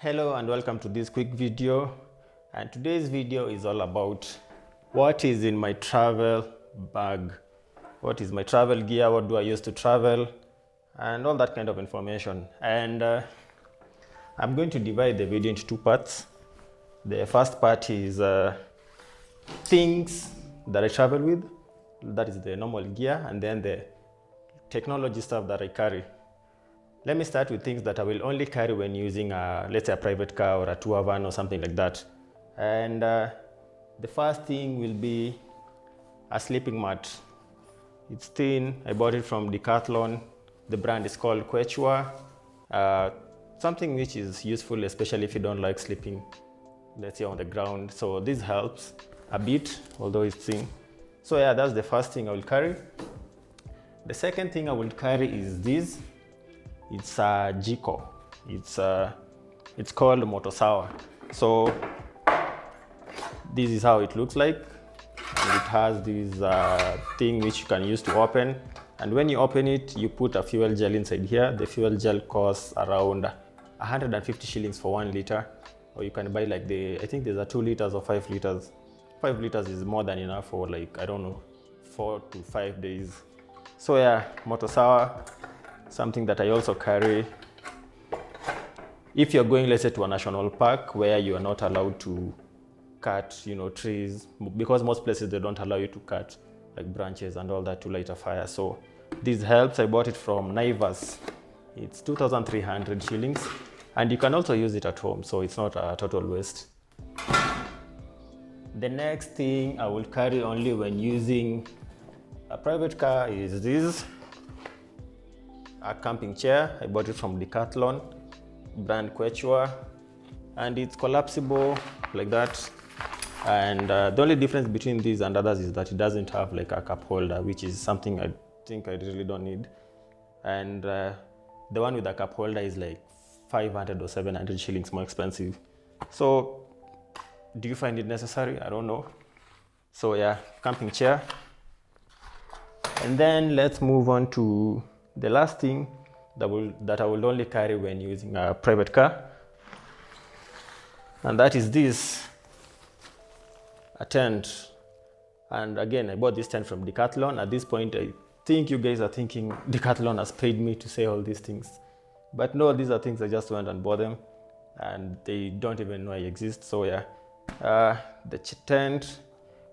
Hello and welcome to this quick video, and today's video is all about what is in my travel bag, what is my travel gear, what do I use to travel, and all that kind of information. And I'm going to divide the video into two parts. The first part is things that I travel with, that is the normal gear, and then the technology stuff that I carry. Let me start with things that I will only carry when using, let's say, a private car or a tour van or something like that. And the first thing will be a sleeping mat. It's thin. I bought it from Decathlon. The brand is called Quechua. Something which is useful, especially if you don't like sleeping, let's say, on the ground. So this helps a bit, although it's thin. So yeah, that's the first thing I will carry. The second thing I will carry is this. It's a Jiko. It's called Motosawa. So this is how it looks like, and it has this thing which you can use to open. And when you open it, you put a fuel gel inside here. The fuel gel costs around 150 shillings for 1 liter, or you can buy like I think there's a 2 liters or 5 liters. 5 liters is more than enough for, like, I don't know, 4 to 5 days. So yeah, Motosawa. Something that I also carry if you're going, let's say, to a national park where you are not allowed to cut, trees, because most places they don't allow you to cut like branches and all that to light a fire. So this helps. I bought it from Naivas. It's 2,300 shillings, and you can also use it at home, so it's not a total waste. The next thing I will carry only when using a private car is this. A camping chair. I bought it from Decathlon, brand Quechua, and it's collapsible like that. And the only difference between these and others is that it doesn't have like a cup holder, which is something I think I really don't need. And the one with a cup holder is like 500 or 700 shillings more expensive. So do you find it necessary? I don't know. So yeah, camping chair. And then let's move on to the last thing that I will only carry when using a private car, and that is this, a tent. And again, I bought this tent from Decathlon. At this point, I think you guys are thinking Decathlon has paid me to say all these things, but no, these are things I just went and bought them, and they don't even know I exist. So yeah, the tent,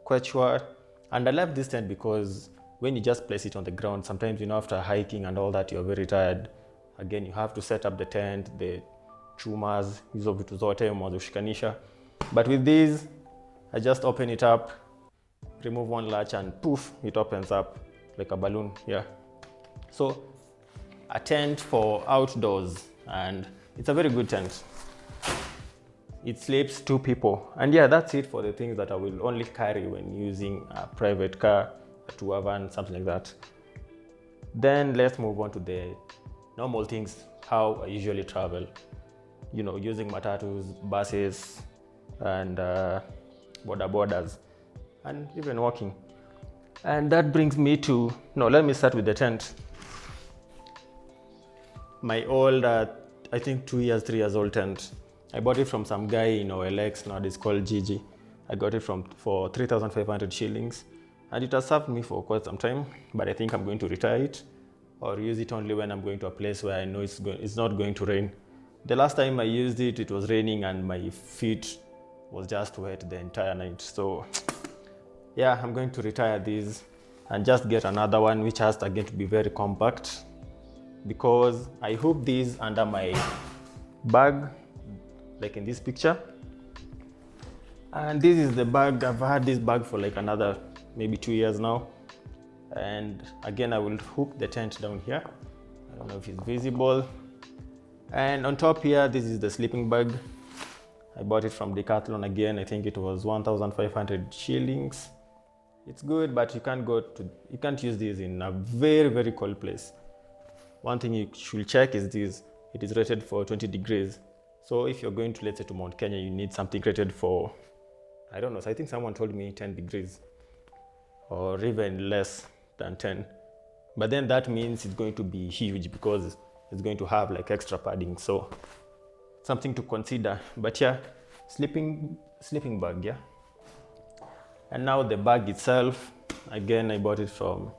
Quechua, and I left this tent because when you just place it on the ground, sometimes, after hiking and all that, you're very tired. Again, you have to set up the tent, the chumas, hizo vitu zote mwazoshikanisha. But with these, I just open it up, remove one latch, and poof, it opens up like a balloon. Yeah. So a tent for outdoors, and it's a very good tent. It sleeps 2 people. And yeah, that's it for the things that I will only carry when using a private car, a tour van, something like that. Then let's move on to the normal things, how I usually travel, using matatus, buses, and boda, and even walking. And that brings me to, let me start with the tent. My old, I think 3 years old tent. I bought it from some guy in OLX, now it's called Gigi. I got it for 3,500 shillings. And it has served me for quite some time, but I think I'm going to retire it or use it only when I'm going to a place where I know it's not going to rain. The last time I used it, it was raining and my feet was just wet the entire night. So yeah, I'm going to retire these and just get another one, which has again to be very compact, because I hook these under my bag, like in this picture. And this is the bag. I've had this bag for like another maybe 2 years now. And again, I will hook the tent down here. I don't know if it's visible. And on top here, this is the sleeping bag. I bought it from Decathlon again. I think it was 1,500 shillings. It's good, but you can't use this in a very, very cold place. One thing you should check is this. It is rated for 20 degrees. So if you're going to, let's say, to Mount Kenya, you need something rated for, I don't know, so I think someone told me 10 degrees. Or even less than 10. But then that means it's going to be huge because it's going to have like extra padding. So something to consider. But yeah, sleeping bag, yeah. And now the bag itself, again, I bought it from,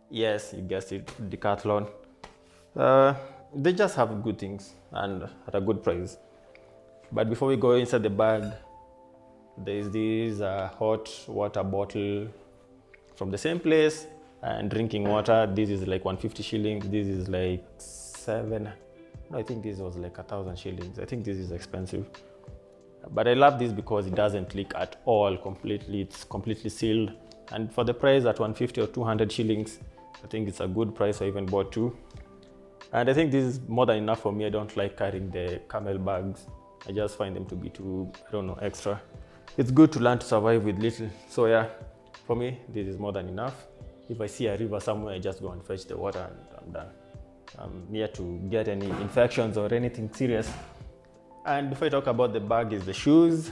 yes, you guessed it, Decathlon. They just have good things and at a good price. But before we go inside the bag, there is this hot water bottle from the same place, and drinking water. This is like 150 shillings. This is like I think this was like 1,000 shillings. I think this is expensive. But I love this because it doesn't leak at all completely. It's completely sealed. And for the price at 150 or 200 shillings, I think it's a good price. I even bought two. And I think this is more than enough for me. I don't like carrying the camel bags. I just find them to be too, extra. It's good to learn to survive with little. So yeah, for me, this is more than enough. If I see a river somewhere, I just go and fetch the water and I'm done. I'm here to get any infections or anything serious. And before I talk about the bag is the shoes.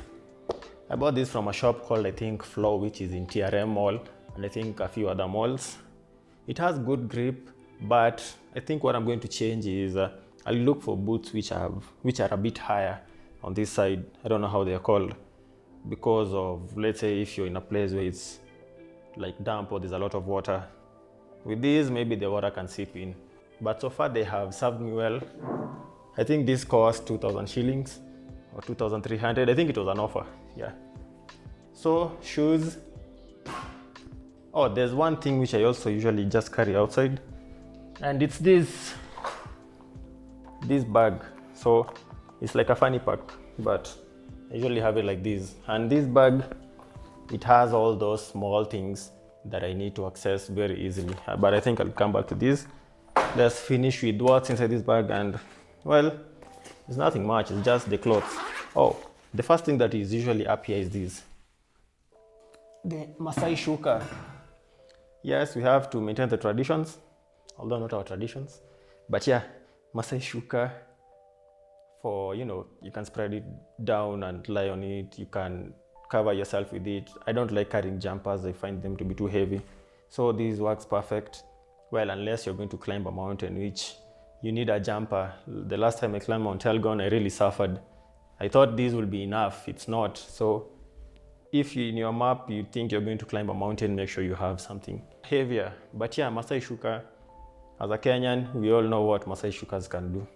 I bought this from a shop called, I think, Flow, which is in TRM Mall, and I think a few other malls. It has good grip, but I think what I'm going to change is I'll look for boots which are a bit higher on this side. I don't know how they're called, because of, let's say, if you're in a place where it's like damp or there's a lot of water. With these, maybe the water can seep in. But so far they have served me well. I think this cost 2,000 shillings or 2,300. I think it was an offer, yeah. So shoes. Oh, there's one thing which I also usually just carry outside, and it's this bag. So it's like a fanny pack, but I usually have it like this. And this bag, it has all those small things that I need to access very easily. But I think I'll come back to this. Let's finish with what's inside this bag. And well, it's nothing much, it's just the clothes. Oh, the first thing that is usually up here is this, the Masai shuka. Yes, we have to maintain the traditions, although not our traditions. But yeah, Masai shuka, for, you can spread it down and lie on it. You can cover yourself with it. I don't like carrying jumpers. I find them to be too heavy. So this works perfect. Well, unless you're going to climb a mountain, which you need a jumper. The last time I climbed Mount Elgon, I really suffered. I thought this would be enough. It's not. So if in your map you think you're going to climb a mountain, make sure you have something heavier. But yeah, Masai shuka, as a Kenyan, we all know what Masai shukas can do.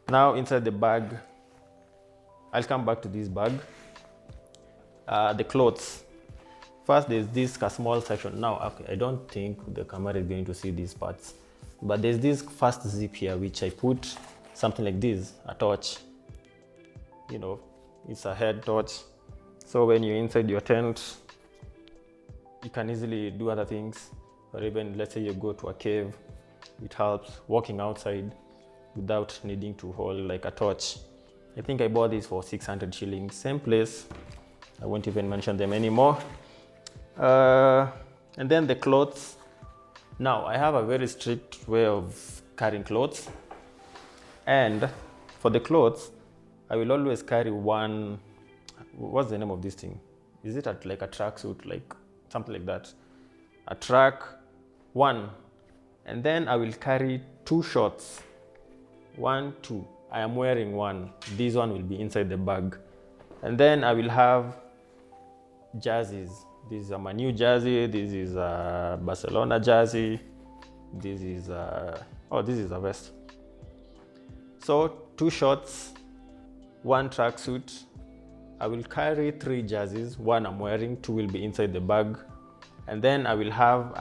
Now inside the bag, I'll come back to this bag. The clothes. First, there's this small section. Now, okay, I don't think the camera is going to see these parts, but there's this first zip here, which I put something like this, a torch. It's a head torch. So when you're inside your tent, you can easily do other things. Or even, let's say you go to a cave, it helps walking outside without needing to hold like a torch. I think I bought this for 600 shillings. Same place. I won't even mention them anymore. And then the clothes. Now, I have a very strict way of carrying clothes. And for the clothes, I will always carry one, what's the name of this thing? Is it like a tracksuit, like something like that? A track, one. And then I will carry two shorts. 1, 2. I am wearing one. This one will be inside the bag. And then I will have jerseys. This is a Manu jersey. This is a Barcelona jersey. This is a vest. So 2 shorts, 1 tracksuit. I will carry 3 jerseys. 1 I'm wearing, 2 will be inside the bag. And then I will have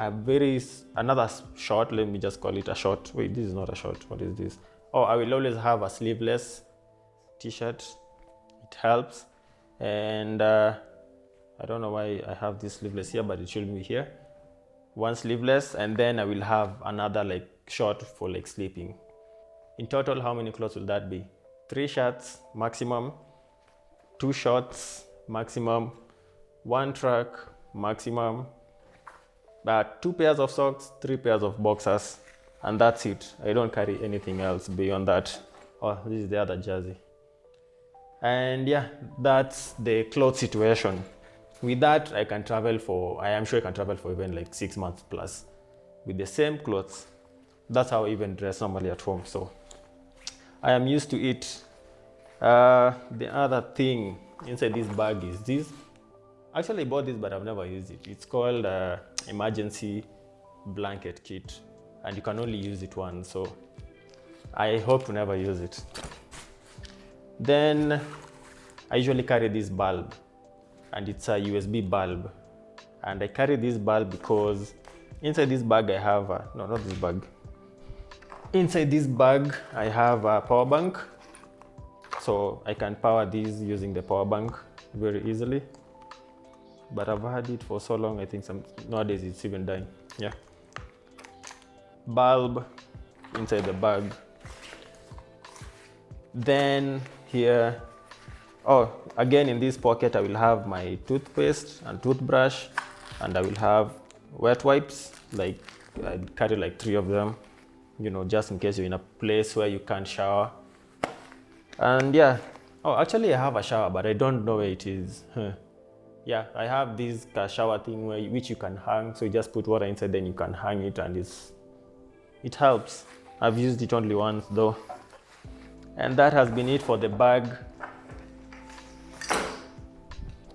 another short. Let me just call it a short. Wait, this is not a short. What is this? Oh, I will always have a sleeveless t-shirt. It helps. And I don't know why I have this sleeveless here, but it should be here. 1 sleeveless, and then I will have another like short for like sleeping. In total, how many clothes will that be? 3 shirts maximum, 2 shorts maximum, 1 track maximum, 2 pairs of socks, 3 pairs of boxers, and that's it. I don't carry anything else beyond that. Oh, this is the other jersey. And yeah, that's the clothes situation. With that, I am sure I can travel for even like 6 months plus with the same clothes. That's how I even dress normally at home. So I am used to it. The other thing inside this bag is this. Actually, I bought this, but I've never used it. It's called emergency blanket kit, and you can only use it once, so I hope to never use it. Then I usually carry this bulb, and it's a USB bulb. And I carry this bulb because inside this bag I have no, not this bag. Inside this bag I have a power bank, so I can power these using the power bank very easily. But I've had it for so long, I think nowadays it's even dying. Yeah. Bulb inside the bag. Then here, oh, again in this pocket I will have my toothpaste and toothbrush, and I will have wet wipes. Like I carry like 3 of them, you know, just in case you're in a place where you can't shower. And yeah, oh, actually I have a shower, but I don't know where it is. Yeah, I have this shower thing which you can hang, so you just put water inside, then you can hang it, and it helps. I've used it only once though. And that has been it for the bag.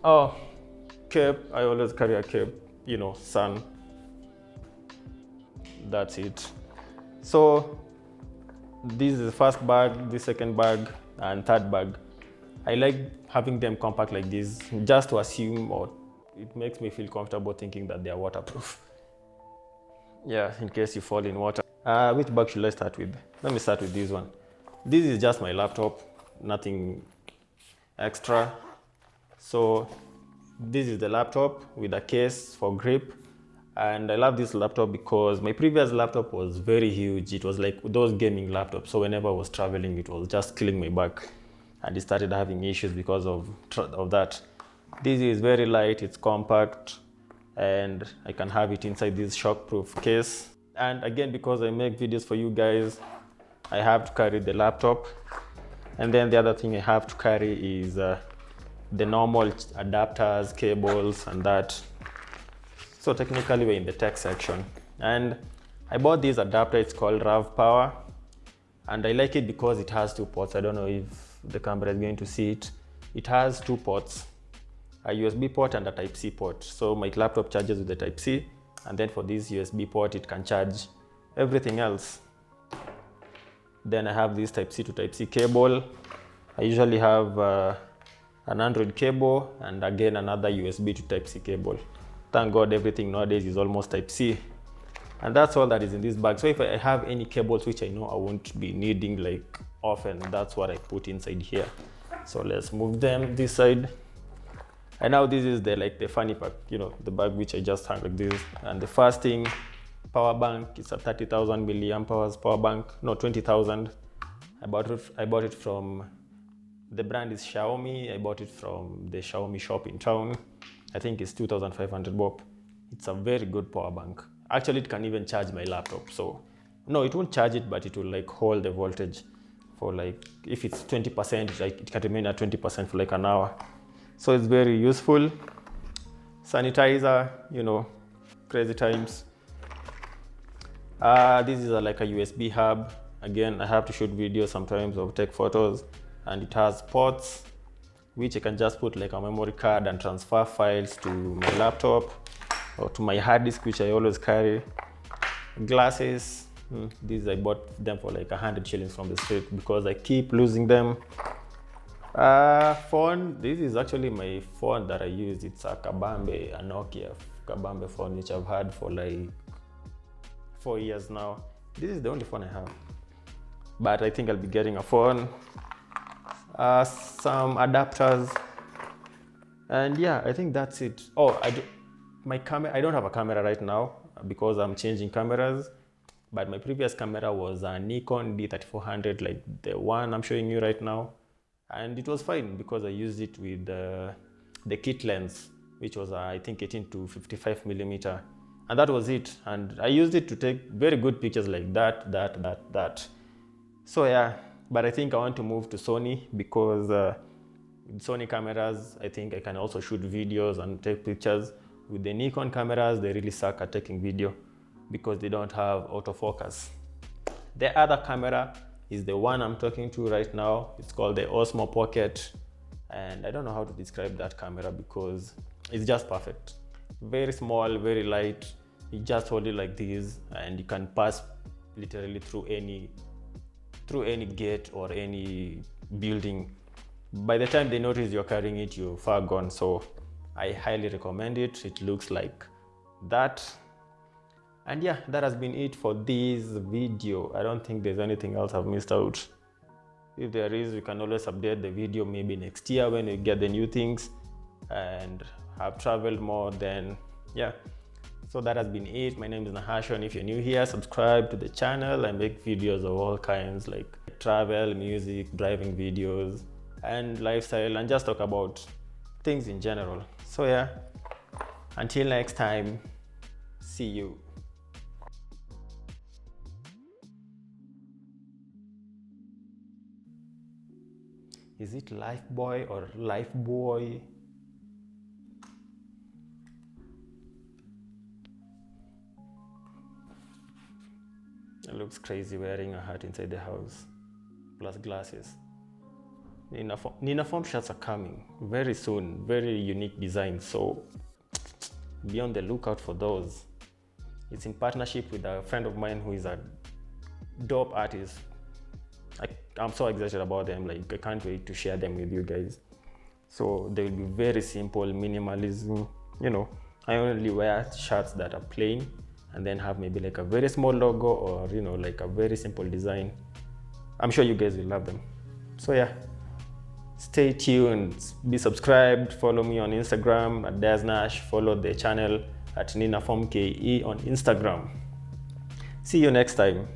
Oh, cape. I always carry a cape, you know, sun. That's it. So this is the first bag, the second bag, and third bag. I like having them compact like this, just to assume, or it makes me feel comfortable thinking that they are waterproof. Yeah, in case you fall in water. Which bag should I start with? Let me start with this one. This is just my laptop, nothing extra. So this is the laptop with a case for grip. And I love this laptop because my previous laptop was very huge. It was like those gaming laptops. So whenever I was traveling, it was just killing my back. And it started having issues because of that. This is very light, it's compact, and I can have it inside this shockproof case. And again, because I make videos for you guys, I have to carry the laptop. And then the other thing I have to carry is the normal adapters, cables, and that. So technically we're in the tech section. And I bought this adapter, it's called RAV Power. And I like it because it has 2 ports. I don't know if the camera is going to see it. It has 2 ports, a USB port and a Type-C port. So my laptop charges with the Type-C, and then for this USB port, it can charge everything else. Then I have this Type-C to Type-C cable. I usually have an Android cable, and again another USB to Type-C cable. Thank God everything nowadays is almost Type-C. And that's all that is in this bag. So if I have any cables which I know I won't be needing like often, that's what I put inside here. So let's move them this side. And now this is the funny part, you know, the bag which I just hung like this. And the first thing, power bank. It's a 30,000 milliamp hours power bank. No, 20,000. I bought it from, the brand is Xiaomi. I bought it from the Xiaomi shop in town. I think it's 2,500 bob. It's a very good power bank. Actually, it can even charge my laptop. So, no, it won't charge it, but it will like hold the voltage for like, if it's 20%, it can remain at 20% for like an hour. So it's very useful. Sanitizer, you know, crazy times. This is like a USB hub. Again, I have to shoot videos sometimes or take photos, and it has ports which I can just put like a memory card and transfer files to my laptop or to my hard disk, which I always carry. Glasses, these I bought them for like 100 shillings from the street because I keep losing them. Phone, this is actually my phone that I use. It's a Kabambe, a Nokia Kabambe phone, which I've had for like 4 years now. This is the only phone I have, but I think I'll be getting a phone. Some adapters, and yeah, I think that's it. Oh, I don't have a camera right now because I'm changing cameras, but my previous camera was a Nikon D3400, like the one I'm showing you right now, and it was fine because I used it with the kit lens, which was I think 18 to 55 millimeter, and that was it. And I used it to take very good pictures like that. So yeah. But I think I want to move to Sony because with Sony cameras, I think I can also shoot videos and take pictures. With the Nikon cameras, they really suck at taking video because they don't have autofocus. The other camera is the one I'm talking to right now. It's called the Osmo Pocket, and I don't know how to describe that camera because it's just perfect. Very small, very light. You just hold it like this and you can pass literally through any gate or any building. By the time they notice you're carrying it, you're far gone. So I highly recommend it. It looks like that. And yeah, that has been it for this video. I don't think there's anything else I've missed out. If there is, we can always update the video maybe next year when we get the new things and have traveled more. Then yeah, so that has been it. My name is Nahashon. If you're new here, subscribe to the channel. I make videos of all kinds, like travel, music, driving videos, and lifestyle, and just talk about things in general. So yeah, until next time, see you. Is it Life Boy or Life Boy? It looks crazy wearing a hat inside the house, plus glasses. Ninaform shirts are coming very soon, very unique designs, so be on the lookout for those. It's in partnership with a friend of mine who is a dope artist. I'm so excited about them, like I can't wait to share them with you guys. So they will be very simple, minimalism, you know. I only wear shirts that are plain and then have maybe like a very small logo or, you know, like a very simple design. I'm sure you guys will love them. So yeah, stay tuned, be subscribed, follow me on Instagram at DazNash, follow the channel at Ninaform KE on Instagram. See you next time.